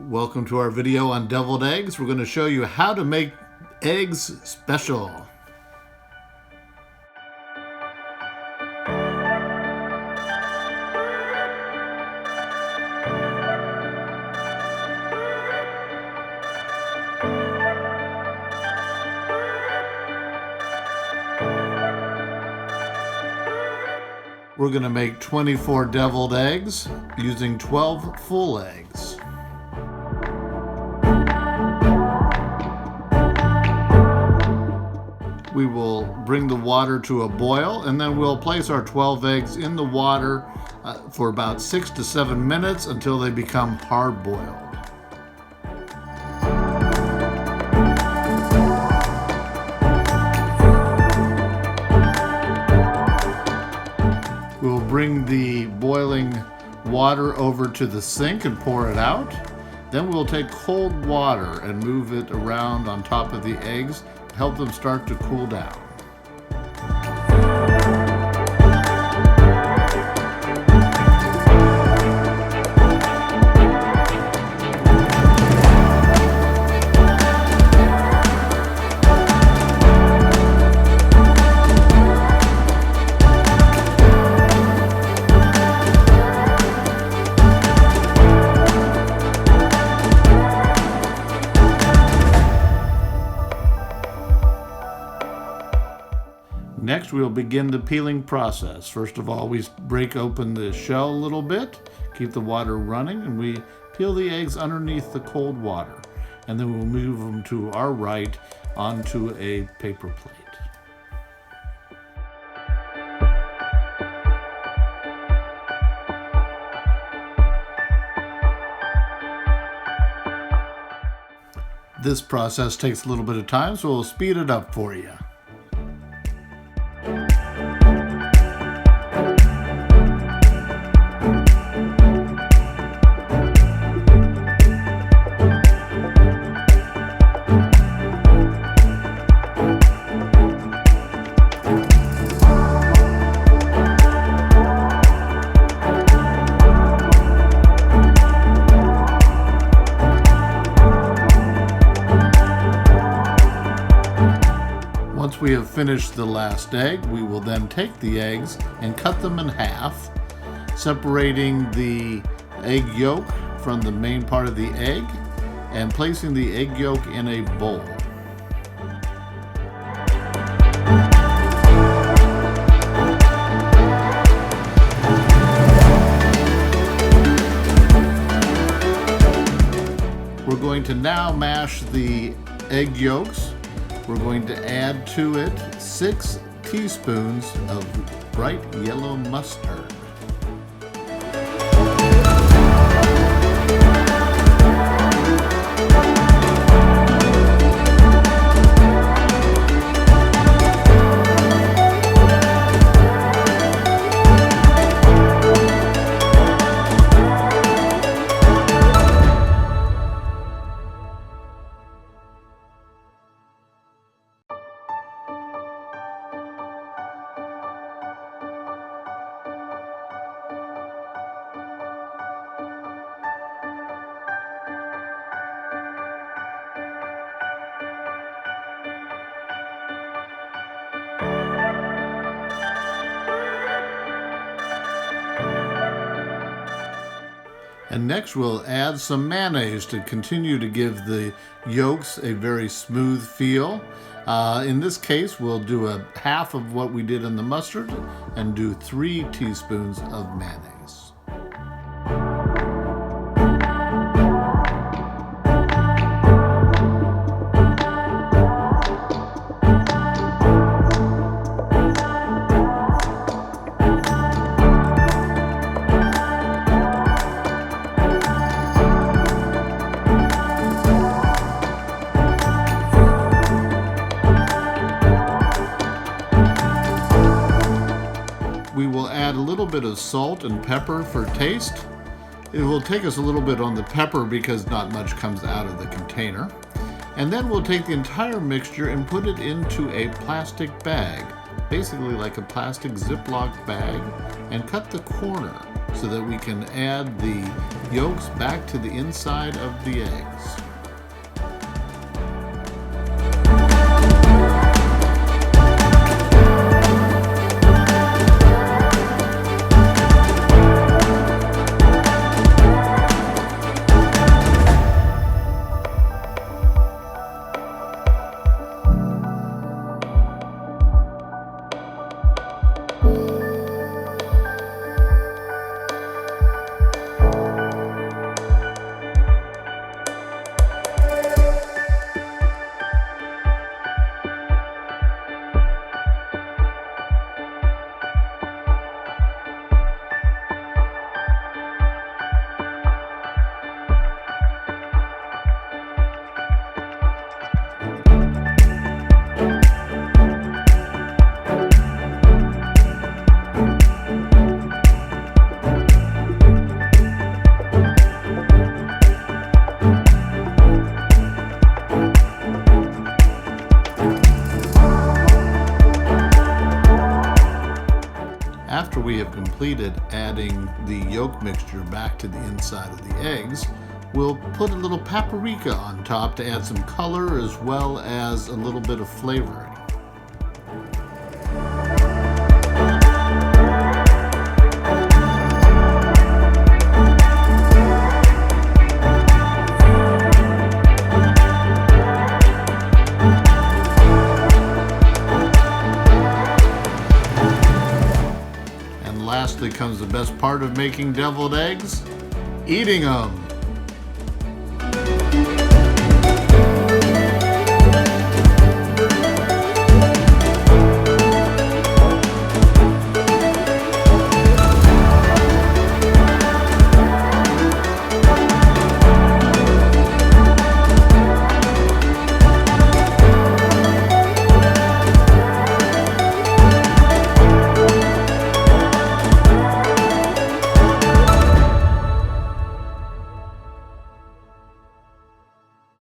Welcome to our video on deviled eggs. We're going to show you how to make eggs special. We're going to make 24 deviled eggs using 12 full eggs. We will bring the water to a boil, and then we'll place our 12 eggs in the water for about 6 to 7 minutes until they become hard-boiled. We'll bring the boiling water over to the sink and pour it out. Then we'll take cold water and move it around on top of the eggs to help them start to cool down. Next, we'll begin the peeling process. First of all, we break open the shell a little bit, keep the water running, and we peel the eggs underneath the cold water. And then we'll move them to our right onto a paper plate. This process takes a little bit of time, so we'll speed it up for you. Once we have finished the last egg, we will then take the eggs and cut them in half, separating the egg yolk from the main part of the egg and placing the egg yolk in a bowl. We're going to now mash the egg yolks. We're going to add to it 6 teaspoons of bright yellow mustard. And next we'll add some mayonnaise to continue to give the yolks a very smooth feel. In this case, we'll do a half of what we did in the mustard and do 3 teaspoons of mayonnaise. We will add a little bit of salt and pepper for taste. It will take us a little bit on the pepper because not much comes out of the container. And then we'll take the entire mixture and put it into a plastic bag, basically like a plastic Ziploc bag, and cut the corner so that we can add the yolks back to the inside of the eggs. After we have completed adding the yolk mixture back to the inside of the eggs, we'll put a little paprika on top to add some color as well as a little bit of flavoring. Lastly comes the best part of making deviled eggs, eating them.